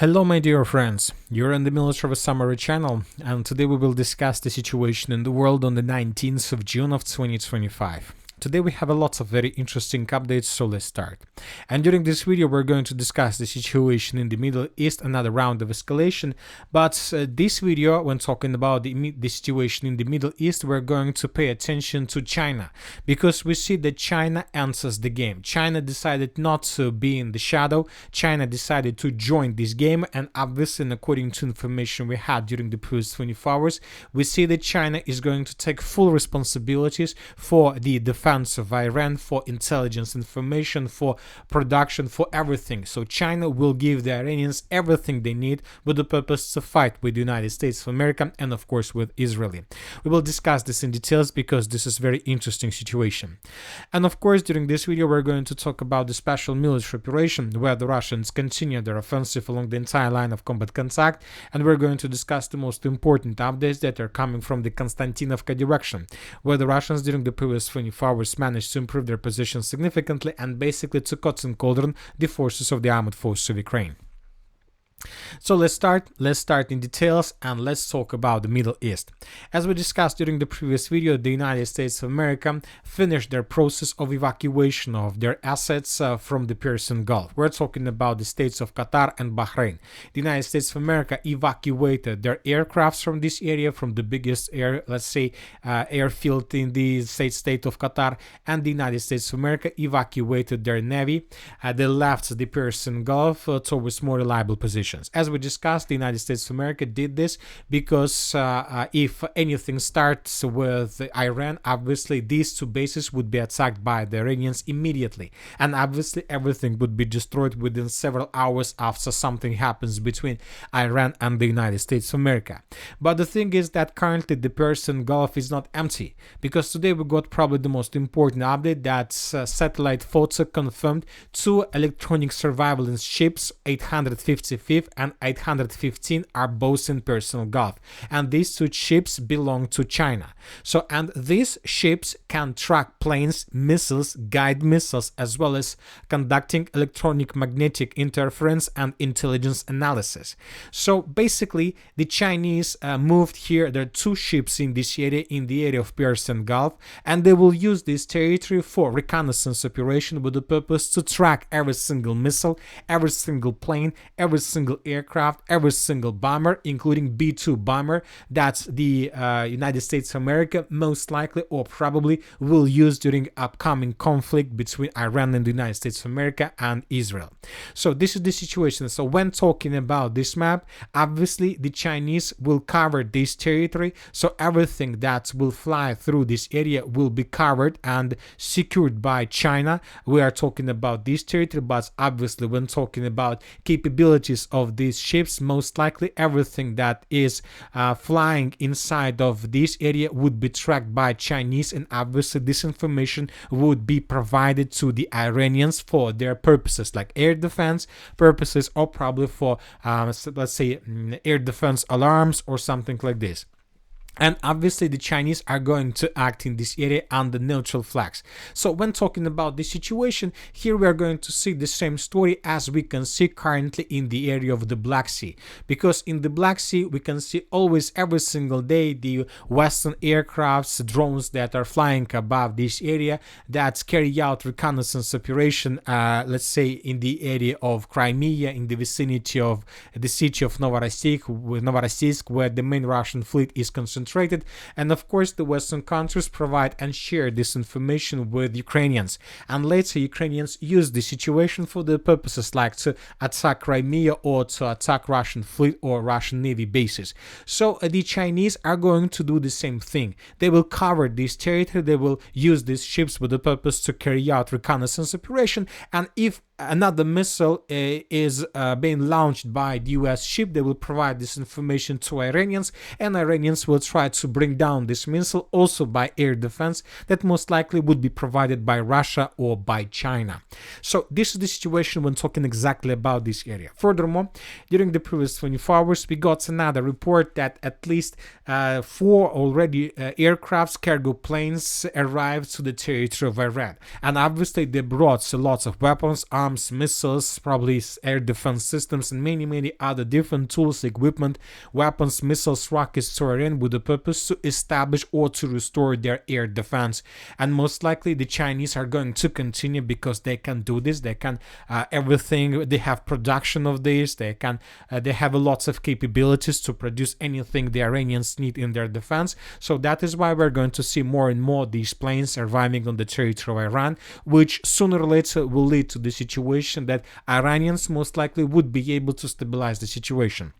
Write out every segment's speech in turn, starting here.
Hello my dear friends, you're in the Military Summary channel, and today we will discuss the situation in the world on the 19th of June of 2025. Today we have a lot of very interesting updates, so let's start. And during this video we're going to discuss the situation in the Middle East, another round of escalation, but this video, when talking about the situation in the Middle East, we're going to pay attention to China, because we see that China enters the game. China decided not to be in the shadow, China decided to join this game, and obviously, and according to information we had during the previous 24 hours, we see that China is going to take full responsibilities for the defense of Iran, for intelligence information, for production, for everything. So China will give the Iranians everything they need with the purpose to fight with the United States of America and of course with Israel. We will discuss this in details because this is a very interesting situation. And of course, during this video we're going to talk about the special military operation where the Russians continue their offensive along the entire line of combat contact, and we're going to discuss the most important updates that are coming from the Kostiantynivka direction, where the Russians during the previous 24 hours managed to improve their position significantly and basically to cut and cauldron the forces of the armed forces of Ukraine. So let's start in details and let's talk about the Middle East. As we discussed during the previous video, the United States of America finished their process of evacuation of their assets from the Persian Gulf. We're talking about the states of Qatar and Bahrain. The United States of America evacuated their aircrafts from this area, from the biggest airfield in the state of Qatar, and the United States of America evacuated their navy. They left the Persian Gulf towards more reliable positions. As we discussed, the United States of America did this because if anything starts with Iran, obviously these two bases would be attacked by the Iranians immediately, and obviously everything would be destroyed within several hours after something happens between Iran and the United States of America. But the thing is that currently the Persian Gulf is not empty, because today we got probably the most important update that satellite photo confirmed two electronic surveillance ships, 855 and 815, are both in Persian Gulf, and these two ships belong to China. So, and these ships can track planes, missiles, guide missiles, as well as conducting electronic magnetic interference and intelligence analysis. So basically the Chinese moved here their two ships in this area, in the area of Persian Gulf, and they will use this territory for reconnaissance operation with the purpose to track every single missile, every single plane, every single aircraft, every single bomber, including B-2 bomber that the United States of America most likely or probably will use during upcoming conflict between Iran and the United States of America and Israel. So this is the situation. So when talking about this map, obviously the Chinese will cover this territory, so everything that will fly through this area will be covered and secured by China. We are talking about this territory, but obviously when talking about capabilities of these ships, most likely everything that is flying inside of this area would be tracked by Chinese, and obviously this information would be provided to the Iranians for their purposes like air defense purposes, or probably for let's say air defense alarms or something like this. And obviously the Chinese are going to act in this area under neutral flags. So when talking about this situation, here we are going to see the same story as we can see currently in the area of the Black Sea. Because in the Black Sea, we can see always every single day the Western aircrafts, drones that are flying above this area that carry out reconnaissance operation, let's say in the area of Crimea, in the vicinity of the city of Novorossiysk, where the main Russian fleet is concentrated. And of course the Western countries provide and share this information with Ukrainians, and later Ukrainians use the situation for their purposes like to attack Crimea or to attack Russian fleet or Russian Navy bases. So the Chinese are going to do the same thing. They will cover this territory, they will use these ships with the purpose to carry out reconnaissance operation, and if another missile is being launched by the US ship, they will provide this information to Iranians, and Iranians will try to bring down this missile also by air defense that most likely would be provided by Russia or by China. So this is the situation when talking exactly about this area. Furthermore, during the previous 24 hours, we got another report that at least 4 already aircrafts, cargo planes arrived to the territory of Iran. And obviously they brought lots of weapons, arms, missiles, probably air defense systems, and many other different tools, equipment, weapons, missiles, rockets to Iran with the purpose to establish or to restore their air defense. And most likely the Chinese are going to continue because they can do this. They can everything. They have production of this. They have lots of capabilities to produce anything the Iranians need in their defense. So that is why we're going to see more and more these planes arriving on the territory of Iran, which sooner or later will lead to the situation that Iranians most likely would be able to stabilize the situation.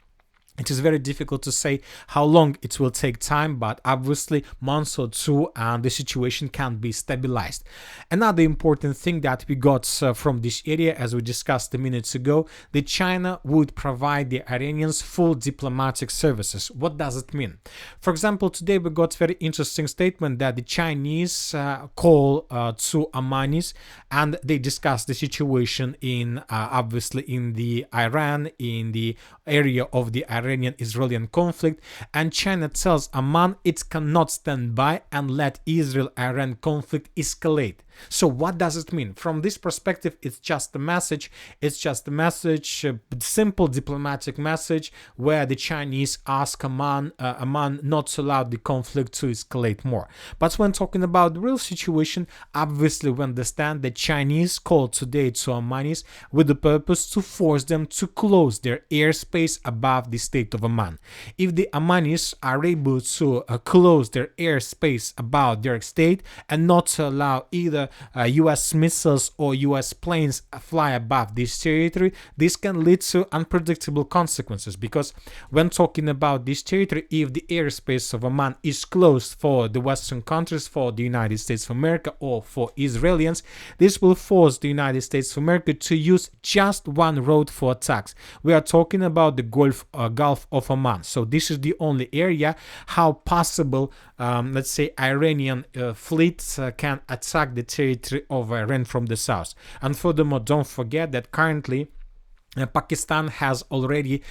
It is very difficult to say how long it will take time, but obviously months or two and the situation can be stabilized. Another important thing that we got from this area, as we discussed a minute ago, that China would provide the Iranians full diplomatic services. What does it mean? For example, today we got very interesting statement that the Chinese call to Amanis and they discuss the situation in obviously in the Iran, in the area of the Iranian-Israeli conflict, and China tells Amman it cannot stand by and let Israel-Iran conflict escalate. So what does it mean? From this perspective, it's just a message. It's just a message, a simple diplomatic message where the Chinese ask Amman not to allow the conflict to escalate more. But when talking about the real situation, obviously we understand that Chinese called today to Ammanis with the purpose to force them to close their airspace above the state of Amman. If the Ammanis are able to close their airspace above their state and not to allow either US missiles or US planes fly above this territory, this can lead to unpredictable consequences, because when talking about this territory, if the airspace of Amman is closed for the Western countries, for the United States of America or for Israelis, this will force the United States of America to use just one road for attacks. We are talking about the Gulf of Oman. So this is the only area how possible, let's say, Iranian fleets can attack the territory of Iran from the south. And furthermore, don't forget that currently Pakistan has already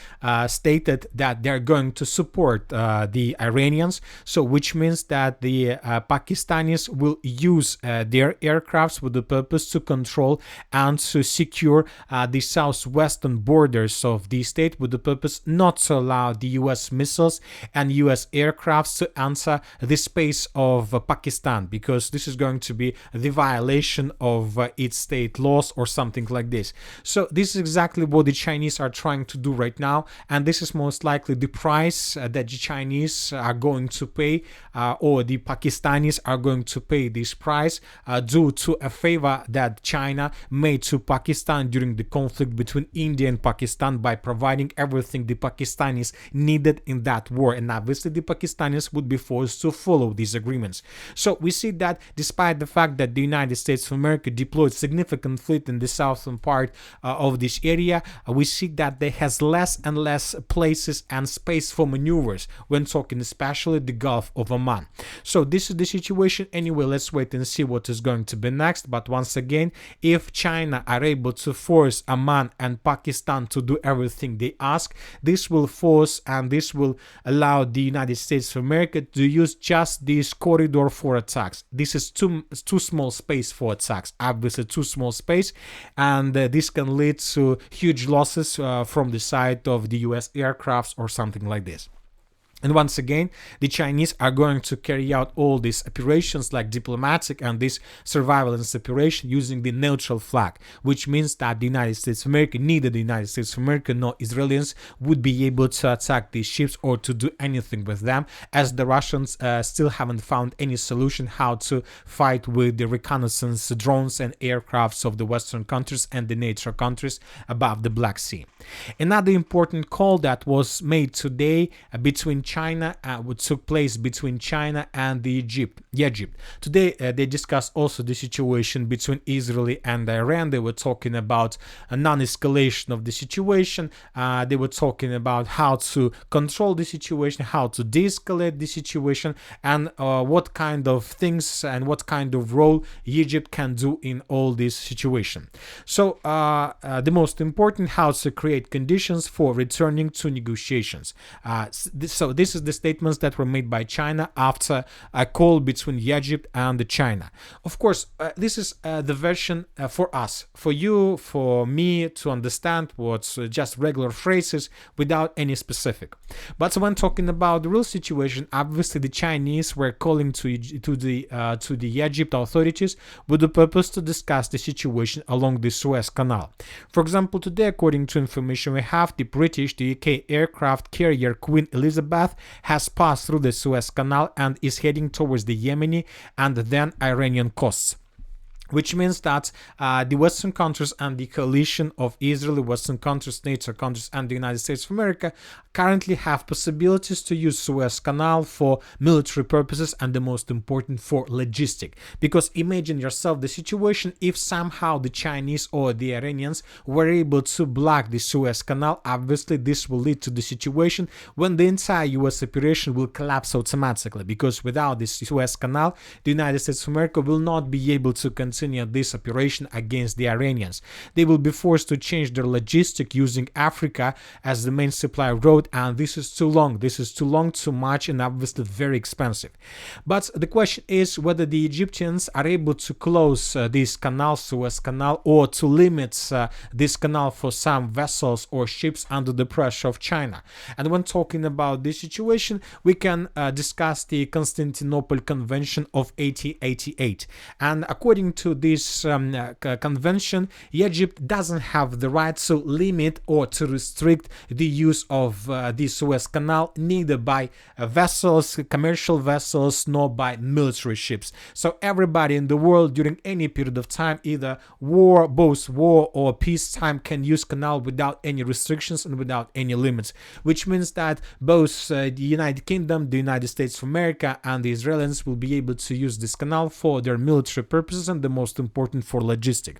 stated that they're going to support the Iranians, so which means that the Pakistanis will use their aircrafts with the purpose to control and to secure the southwestern borders of the state, with the purpose not to allow the US missiles and US aircrafts to enter the space of Pakistan, because this is going to be the violation of its state laws or something like this. So this is exactly what the Chinese are trying to do right now, and this is most likely the price that the Chinese are going to pay, or the Pakistanis are going to pay this price due to a favor that China made to Pakistan during the conflict between India and Pakistan by providing everything the Pakistanis needed in that war, and obviously the Pakistanis would be forced to follow these agreements. So we see that despite the fact that the United States of America deployed significant fleet in the southern part of this area, we see that there has less and less places and space for maneuvers when talking especially the Gulf of Oman. So this is the situation. Anyway, let's wait and see what is going to be next. But once again, if China are able to force Oman and Pakistan to do everything they ask, this will force and this will allow the United States of America to use just this corridor for attacks. This is too small space for attacks, obviously too small space, and this can lead to huge losses from the side of the US aircrafts or something like this. And once again, the Chinese are going to carry out all these operations like diplomatic and this surveillance operation using the neutral flag, which means that the United States of America, neither the United States of America nor Israelis would be able to attack these ships or to do anything with them, as the Russians still haven't found any solution how to fight with the reconnaissance drones and aircrafts of the Western countries and the NATO countries above the Black Sea. Another important call that was made today between China, what took place between China and the Egypt. Today they discussed also the situation between Israel and Iran. They were talking about a non-escalation of the situation. They were talking about how to control the situation, how to de-escalate the situation, and what kind of things and what kind of role Egypt can do in all this situation. So the most important, how to create conditions for returning to negotiations. So this is the statements that were made by China after a call between Egypt and China. Of course, this is the version for us, for you, for me to understand what's just regular phrases without any specific. But when talking about the real situation, obviously the Chinese were calling to the Egypt authorities with the purpose to discuss the situation along the Suez Canal. For example, today, according to information we have, the UK aircraft carrier Queen Elizabeth has passed through the Suez Canal and is heading towards the Yemeni and then Iranian coasts, which means that the Western countries and the coalition of Israel, Western countries, NATO countries, and the United States of America currently have possibilities to use Suez Canal for military purposes and, the most important, for logistic. Because imagine yourself the situation if somehow the Chinese or the Iranians were able to block the Suez Canal. Obviously, this will lead to the situation when the entire US operation will collapse automatically, because without this Suez Canal, the United States of America will not be able to continue this operation against the Iranians. They will be forced to change their logistic using Africa as the main supply road, and this is too long. This is too long, too much, and obviously very expensive. But the question is whether the Egyptians are able to close this canal, Suez Canal, or to limit this canal for some vessels or ships under the pressure of China. And when talking about this situation, we can discuss the Constantinople Convention of 1888. And according to this convention, Egypt doesn't have the right to limit or to restrict the use of the Suez Canal, neither by vessels, commercial vessels, nor by military ships. So everybody in the world during any period of time, either both war or peacetime, can use canal without any restrictions and without any limits, which means that both the United Kingdom, the United States of America, and the Israelis will be able to use this canal for their military purposes and, the most important, for logistic.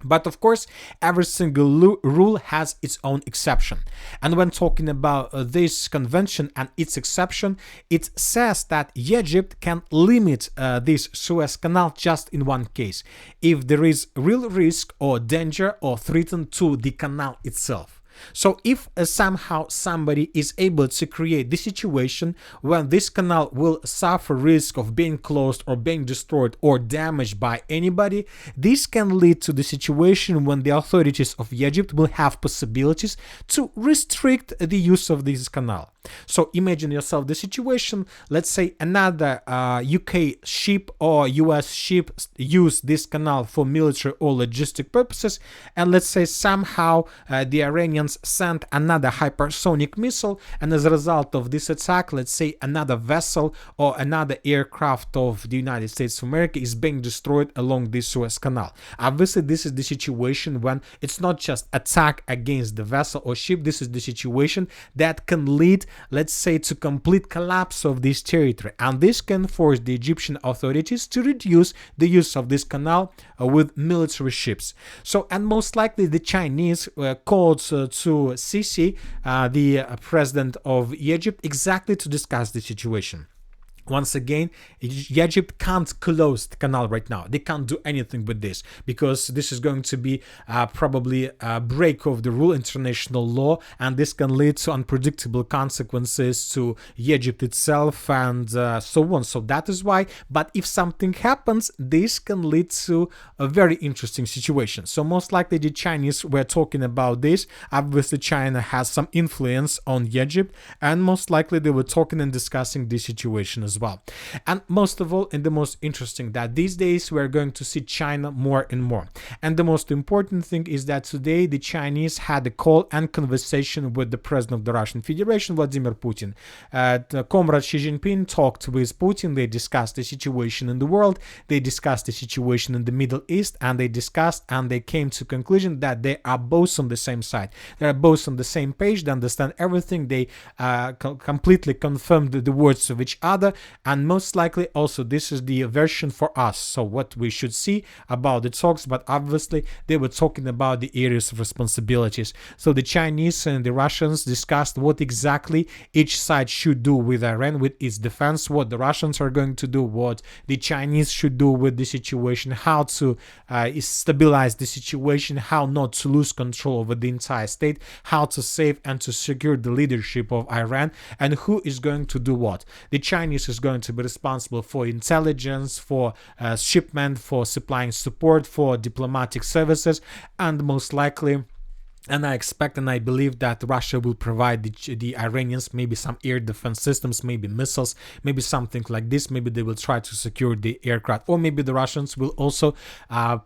But of course, every single rule has its own exception. And when talking about this convention and its exception, it says that Egypt can limit this Suez Canal just in one case: if there is real risk or danger or threat to the canal itself. So if somehow somebody is able to create the situation when this canal will suffer risk of being closed or being destroyed or damaged by anybody, this can lead to the situation when the authorities of Egypt will have possibilities to restrict the use of this canal. So imagine yourself the situation, let's say another UK ship or US ship use this canal for military or logistic purposes, and let's say somehow the Iranians sent another hypersonic missile, and as a result of this attack, let's say another vessel or another aircraft of the United States of America is being destroyed along this Suez Canal. Obviously, this is the situation when it's not just attack against the vessel or ship. This is the situation that can lead, let's say, to complete collapse of this territory, and this can force the Egyptian authorities to reduce the use of this canal with military ships. So, and most likely the Chinese called to Sisi, the president of Egypt, exactly to discuss the situation. Once again, Egypt can't close the canal right now. They can't do anything with this, because this is going to be probably a break of the rule, international law, and this can lead to unpredictable consequences to Egypt itself and so on. So that is why. But if something happens, this can lead to a very interesting situation. So most likely the Chinese were talking about this. Obviously, China has some influence on Egypt, and most likely they were talking and discussing this situation as well. as well. And most of all, and the most interesting, that these days we're going to see China more and more. And the most important thing is that today the Chinese had a call and conversation with the president of the Russian Federation, Vladimir Putin. Comrade Xi Jinping talked with Putin. They discussed the situation in the world, they discussed the situation in the Middle East, and they discussed and they came to conclusion that they are both on the same side. They are both on the same page. They understand everything. They completely confirmed the words of each other, and most likely also this is the version for us. So what we should see about the talks, but obviously they were talking about the areas of responsibilities. So the Chinese and the Russians discussed what exactly each side should do with Iran, with its defense, what the Russians are going to do, what the Chinese should do with the situation, how to stabilize the situation, how not to lose control over the entire state, how to save and to secure the leadership of Iran, and who is going to do what. The Chinese is going to be responsible for intelligence, for shipment, for supplying support, for diplomatic services, and most likely, and I expect and I believe that Russia will provide the Iranians maybe some air defense systems, maybe missiles, maybe something like this. Maybe they will try to secure the aircraft, or maybe the Russians will also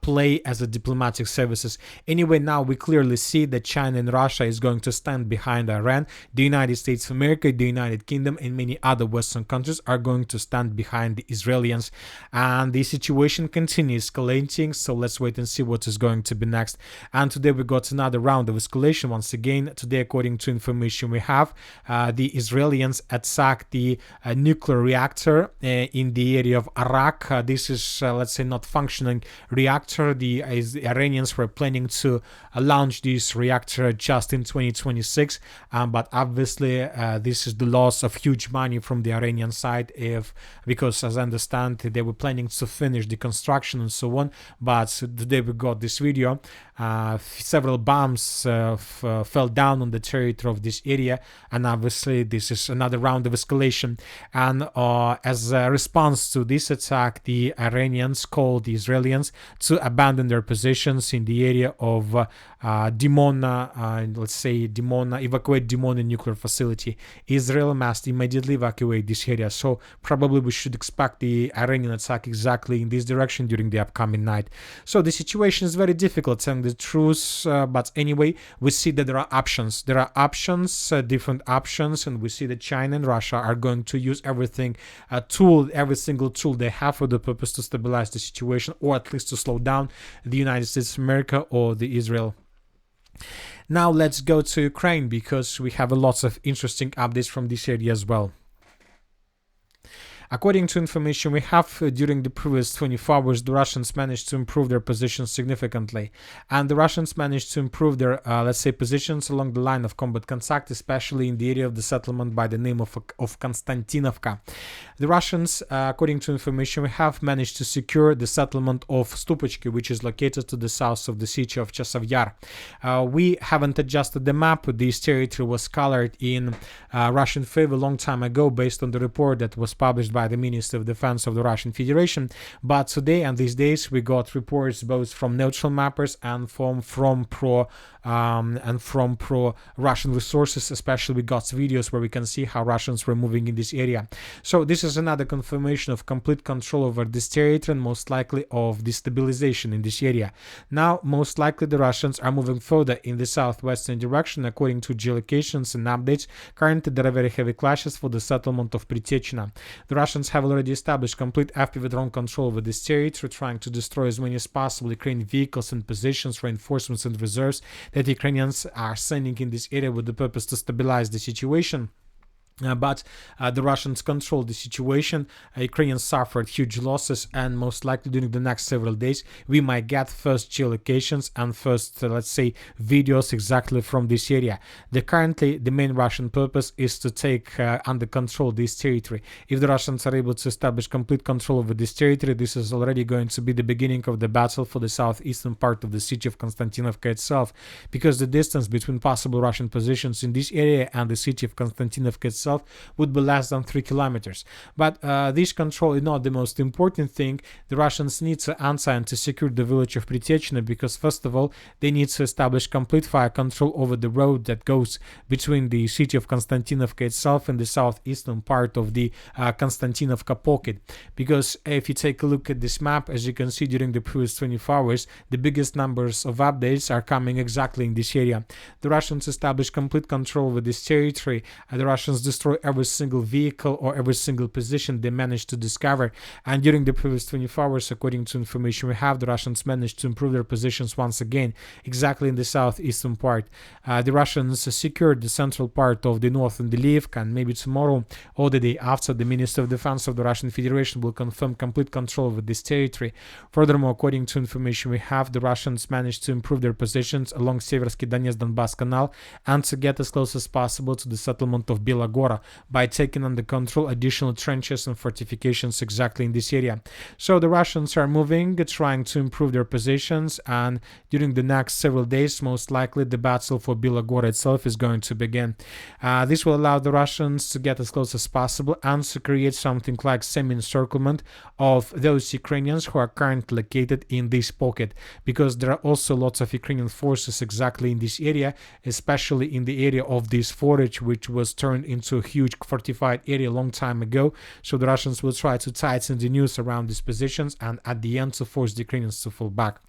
play as a diplomatic services. Anyway, now we clearly see that China and Russia is going to stand behind Iran. The United States of America, the United Kingdom, and many other Western countries are going to stand behind the Israelis. And the situation continues escalating, so let's wait and see what is going to be next. And today we got another round of escalation once again. Today, according to information we have, the Israelis attacked the nuclear reactor in the area of Arak. This is, let's say, not functioning reactor. The Iranians were planning to launch this reactor just in 2026, but obviously this is the loss of huge money from the Iranian side, because as I understand they were planning to finish the construction and so on. But today we got this video. Several bombs fell down on the territory of this area, and obviously this is another round of escalation. And as a response to this attack, the Iranians called the Israelis to abandon their positions in the area of Dimona, let's say Dimona, evacuate Dimona nuclear facility. Israel must immediately evacuate this area. So probably we should expect the Iranian attack exactly in this direction during the upcoming night. So the situation is very difficult, telling the truth, but anyway, we see that there are options. There are options, different options, and we see that China and Russia are going to use every single tool they have for the purpose to stabilize the situation, or at least to slow down the United States of America or the Israel. Now let's go to Ukraine, because we have lots of interesting updates from this area as well. According to information we have, during the previous 24 hours, the Russians managed to improve their positions significantly. And the Russians managed to improve their, let's say, positions along the line of combat contact, especially in the area of the settlement by the name of Kostiantynivka. The Russians, according to information we have, managed to secure the settlement of Stupachki, which is located to the south of the city of Chasiv Yar. We haven't adjusted the map. This territory was colored in Russian favor a long time ago based on the report that was published by the Ministry of Defense of the Russian Federation. But today and these days we got reports both from neutral mappers and from pro-Russian resources. Especially we got videos where we can see how Russians were moving in this area. So this is another confirmation of complete control over this territory and most likely of destabilization in this area. Now most likely the Russians are moving further in the southwestern direction. According to geolocations and updates, currently there are very heavy clashes for the settlement of Pritiechina. The Russians have already established complete FPV drone control over this territory, trying to destroy as many as possible Ukrainian vehicles and positions, reinforcements and reserves that Ukrainians are sending in this area with the purpose to stabilize the situation. But the Russians controlled the situation. Ukrainians suffered huge losses, and most likely during the next several days we might get first geolocations and first, let's say, videos exactly from this area. Currently the main Russian purpose is to take under control this territory. If the Russians are able to establish complete control over this territory, this is already going to be the beginning of the battle for the southeastern part of the city of Kostiantynivka itself, because the distance between possible Russian positions in this area and the city of Kostiantynivka itself itself would be less than 3 kilometers. But this control is not the most important thing. The Russians need to answer and to secure the village of Pritekyno, because first of all they need to establish complete fire control over the road that goes between the city of Kostiantynivka itself and the southeastern part of the Kostiantynivka pocket. Because if you take a look at this map, as you can see, during the previous 24 hours, the biggest numbers of updates are coming exactly in this area. The Russians establish complete control over this territory. The Russians destroy every single vehicle or every single position they managed to discover. And during the previous 24 hours, according to information we have, the Russians managed to improve their positions once again, exactly in the southeastern part. The Russians secured the central part of the northern Delievka, and maybe tomorrow or the day after, the Minister of Defense of the Russian Federation will confirm complete control over this territory. Furthermore, according to information we have, the Russians managed to improve their positions along Seversky Donetsk-Donbass Canal and to get as close as possible to the settlement of Belagora by taking under control additional trenches and fortifications exactly in this area. So the Russians are moving, trying to improve their positions, and during the next several days, most likely the battle for Belagora itself is going to begin. This will allow the Russians to get as close as possible and to create something like semi-encirclement of those Ukrainians who are currently located in this pocket, because there are also lots of Ukrainian forces exactly in this area, especially in the area of this forage, which was turned into a huge fortified area a long time ago. So the Russians will try to tighten the noose around these positions and at the end to force the Ukrainians to fall back.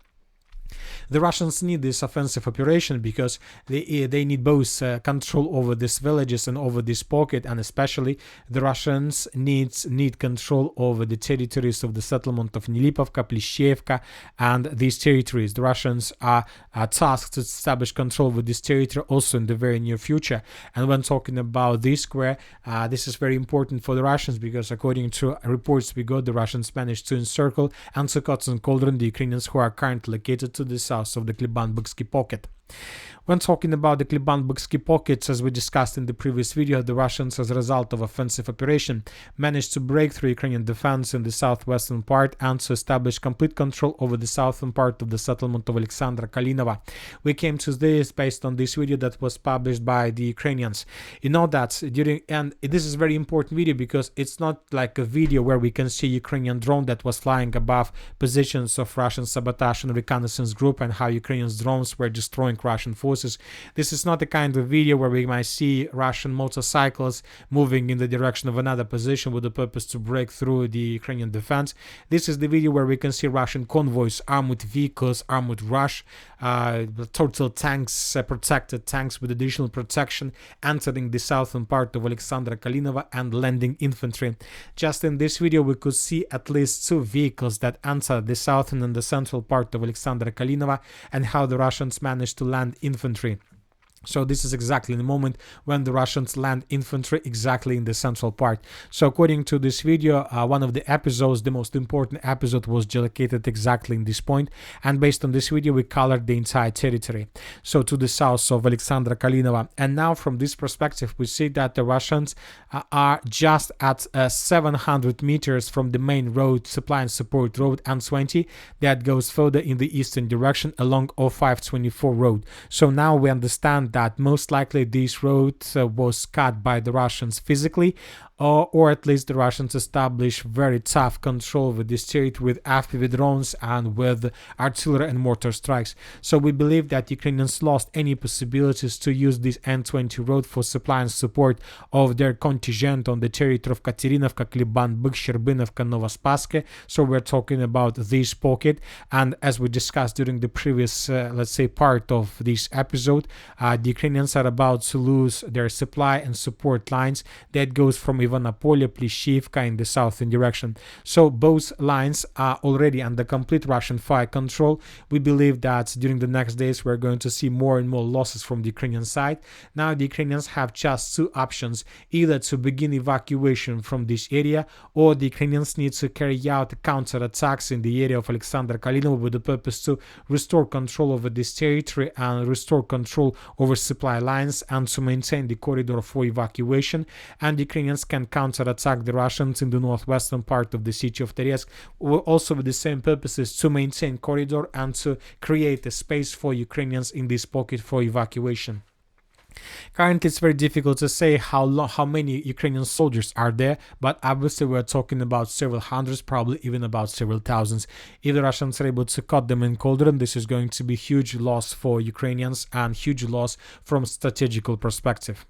The Russians need this offensive operation because they need both control over these villages and over this pocket, and especially the Russians need control over the territories of the settlement of Nilipovka, Plishevka, and these territories. The Russians are tasked to establish control over this territory also in the very near future. And when talking about this square, this is very important for the Russians because according to reports we got, the Russians managed to encircle and to cut and cauldron the Ukrainians who are currently located to the south of the Kleban-Buksky pocket. When talking about the Kleban-Buksky pockets, as we discussed in the previous video, the Russians, as a result of offensive operation, managed to break through Ukrainian defense in the southwestern part and to establish complete control over the southern part of the settlement of Alexandra Kalinova. We came to this based on this video that was published by the Ukrainians. You know that and this is a very important video because it's not like a video where we can see Ukrainian drone that was flying above positions of Russian sabotage and reconnaissance group and how Ukrainian drones were destroying Russian forces. This is not the kind of video where we might see Russian motorcycles moving in the direction of another position with the purpose to break through the Ukrainian defense. This is the video where we can see Russian convoys, armored vehicles, armored rush, total tanks, protected tanks with additional protection entering the southern part of Alexandra Kalinova and landing infantry. Just in this video we could see at least 2 vehicles that enter the southern and the central part of Alexandra Kalinova and how the Russians managed to land infantry. So this is exactly the moment when the Russians land infantry exactly in the central part. So according to this video, one of the episodes, the most important episode, was located exactly in this point. And based on this video, we colored the entire territory. So to the south of Alexandra Kalinova. And now from this perspective, we see that the Russians are just at 700 meters from the main road, supply and support road N20, that goes further in the eastern direction along 0524 road. So now we understand that most likely this road was cut by the Russians physically, or at least the Russians established very tough control over this territory with FPV drones and with artillery and mortar strikes. So we believe that Ukrainians lost any possibilities to use this N20 road for supply and support of their contingent on the territory of Katerinovka, Kleban, Byk, Sherbinovka, Novospassky. So we're talking about this pocket, and as we discussed during the previous, let's say, part of this episode, the Ukrainians are about to lose their supply and support lines that goes from Ivanopolia, Plishivka in the southern direction. So both lines are already under complete Russian fire control. We believe that during the next days we're going to see more and more losses from the Ukrainian side. Now the Ukrainians have just 2 options, either to begin evacuation from this area, or the Ukrainians need to carry out counterattacks in the area of Alexandra Kalinova with the purpose to restore control over this territory and restore control over supply lines and to maintain the corridor for evacuation. And the Ukrainians can counterattack the Russians in the northwestern part of the city of Terezk, also with the same purposes, to maintain corridor and to create a space for Ukrainians in this pocket for evacuation. Currently, it's very difficult to say how many Ukrainian soldiers are there, but obviously we're talking about several hundreds, probably even about several thousands. If the Russians are able to cut them in cauldron, this is going to be huge loss for Ukrainians and huge loss from strategical perspective.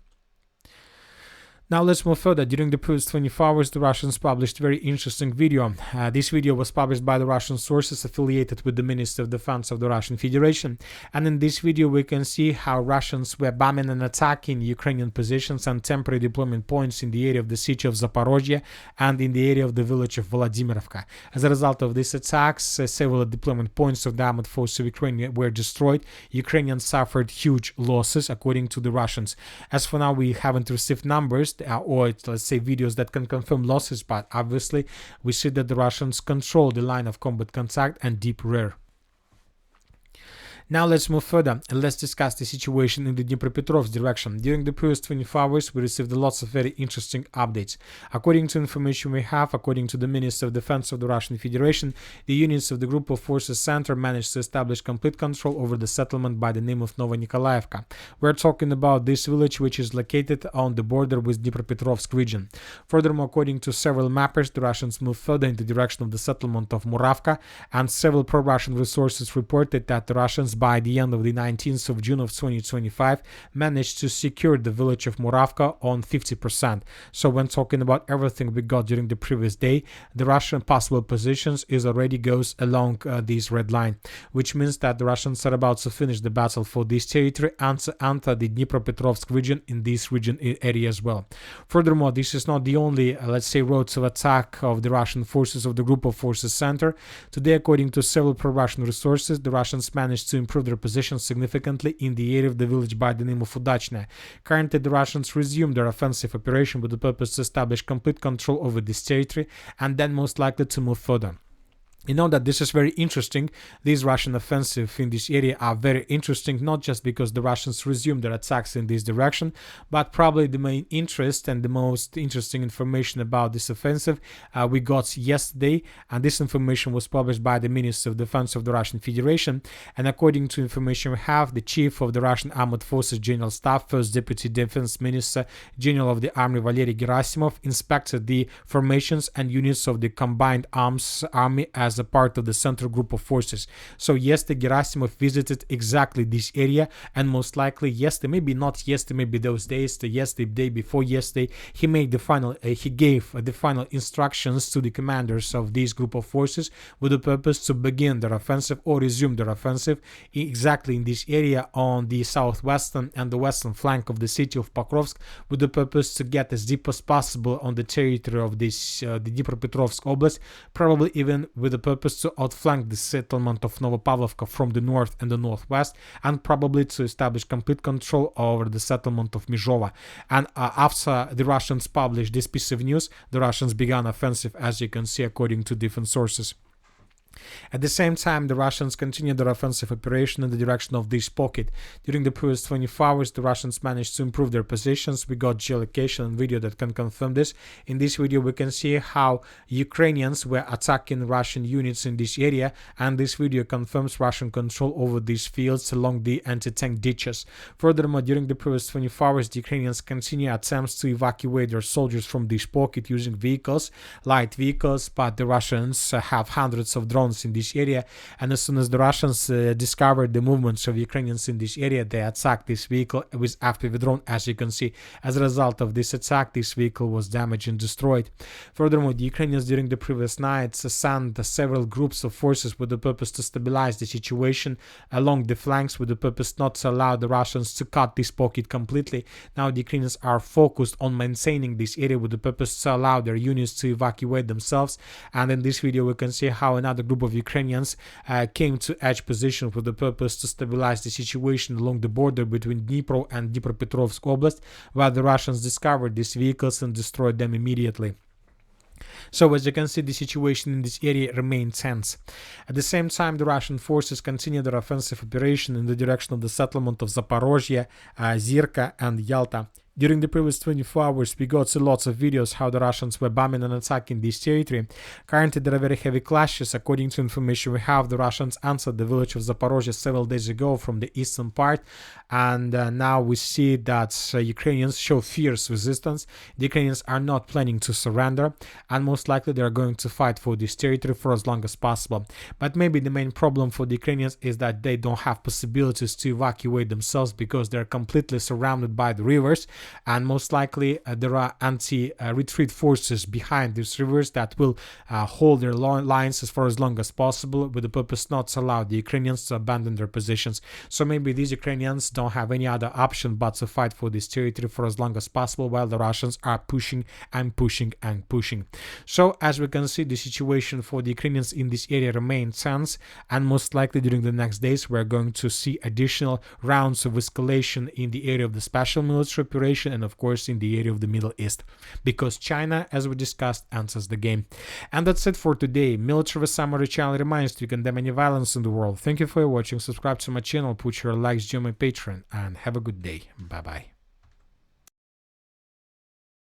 Now let's move further. During the previous 24 hours, the Russians published a very interesting video. This video was published by the Russian sources affiliated with the Ministry of Defense of the Russian Federation. And in this video, we can see how Russians were bombing and attacking Ukrainian positions and temporary deployment points in the area of the city of Zaporozhye and in the area of the village of Vladimirovka. As a result of these attacks, several deployment points of the armed forces of Ukraine were destroyed. Ukrainians suffered huge losses, according to the Russians. As for now, we haven't received numbers or let's say videos that can confirm losses, but obviously we see that the Russians control the line of combat contact and deep rear. Now let's move further and let's discuss the situation in the Dnipropetrovsk direction. During the previous 24 hours, we received lots of very interesting updates. According to information we have, according to the Minister of Defense of the Russian Federation, the units of the Group of Forces Center managed to establish complete control over the settlement by the name of Novonikolaevka. We're talking about this village, which is located on the border with Dnipropetrovsk region. Furthermore, according to several mappers, the Russians moved further in the direction of the settlement of Muravka, and several pro-Russian resources reported that the Russians by the end of the 19th of June of 2025 managed to secure the village of Muravka on 50%. So when talking about everything we got during the previous day, the Russian possible positions is already goes along this red line, which means that the Russians are about to finish the battle for this territory and to enter the Dnipropetrovsk region in this region area as well. Furthermore, this is not the only, let's say, roads of attack of the Russian forces of the Group of Forces Center. Today, according to several pro-Russian resources, the Russians managed to improve their position significantly in the area of the village by the name of Udachne. Currently, the Russians resumed their offensive operation with the purpose to establish complete control over this territory and then most likely to move further. You know that this is very interesting. These Russian offensive in this area are very interesting, not just because the Russians resumed their attacks in this direction, but probably the main interest and the most interesting information about this offensive we got yesterday, and this information was published by the Ministry of Defense of the Russian Federation. And according to information we have, the Chief of the Russian Armed Forces General Staff, First Deputy Defense Minister General of the Army Valery Gerasimov, inspected the formations and units of the Combined Arms Army as a part of the Central Group of Forces. So yesterday Gerasimov visited exactly this area, and most likely yesterday, maybe not yesterday, maybe those days, the day before yesterday, he made the final, he gave the final instructions to the commanders of this group of forces with the purpose to begin their offensive or resume their offensive exactly in this area on the southwestern and the western flank of the city of Pokrovsk, with the purpose to get as deep as possible on the territory of this the Dnipropetrovsk Oblast, probably even with the purpose to outflank the settlement of Novopavlovka from the north and the northwest, and probably to establish complete control over the settlement of Mizhova. And after the Russians published this piece of news, the Russians began offensive, as you can see according to different sources. At the same time, the Russians continued their offensive operation in the direction of this pocket. During the previous 24 hours, the Russians managed to improve their positions. We got geolocation and video that can confirm this. In this video, we can see how Ukrainians were attacking Russian units in this area, and this video confirms Russian control over these fields along the anti-tank ditches. Furthermore, during the previous 24 hours, the Ukrainians continue attempts to evacuate their soldiers from this pocket using vehicles, light vehicles, but the Russians have hundreds of drones in this area, and as soon as the Russians discovered the movements of Ukrainians in this area, they attacked this vehicle with FPV drone, as you can see. As a result of this attack, this vehicle was damaged and destroyed. Furthermore, the Ukrainians during the previous nights sent several groups of forces with the purpose to stabilize the situation along the flanks, with the purpose not to allow the Russians to cut this pocket completely. Now the Ukrainians are focused on maintaining this area with the purpose to allow their units to evacuate themselves, and in this video we can see how another group of Ukrainians came to edge position with the purpose to stabilize the situation along the border between Dnipro and Dnipropetrovsk Oblast, while the Russians discovered these vehicles and destroyed them immediately. So as you can see, the situation in this area remained tense. At the same time, the Russian forces continued their offensive operation in the direction of the settlement of Zaporozhye, Zirka and Yalta. During the previous 24 hours, we got lots of videos how the Russians were bombing and attacking this territory. Currently, there are very heavy clashes. According to information we have, the Russians answered the village of Zaporozhye several days ago from the eastern part, and now we see that Ukrainians show fierce resistance. The Ukrainians are not planning to surrender, and most likely they are going to fight for this territory for as long as possible. But maybe the main problem for the Ukrainians is that they don't have possibilities to evacuate themselves because they're completely surrounded by the rivers. And most likely there are anti-retreat forces behind these rivers that will hold their lines for as long as possible, with the purpose not to allow the Ukrainians to abandon their positions. So maybe these Ukrainians don't have any other option but to fight for this territory for as long as possible, while the Russians are pushing and pushing and pushing. So as we can see, the situation for the Ukrainians in this area remains tense, and most likely during the next days we're going to see additional rounds of escalation in the area of the special military operation, and of course in the area of the Middle East, because China, as we discussed, answers the game. And that's it for today. Military Summary channel reminds you, you condemn any violence in the world. Thank you for watching, subscribe to my channel, put your likes, join my Patreon, and have a good day. Bye bye.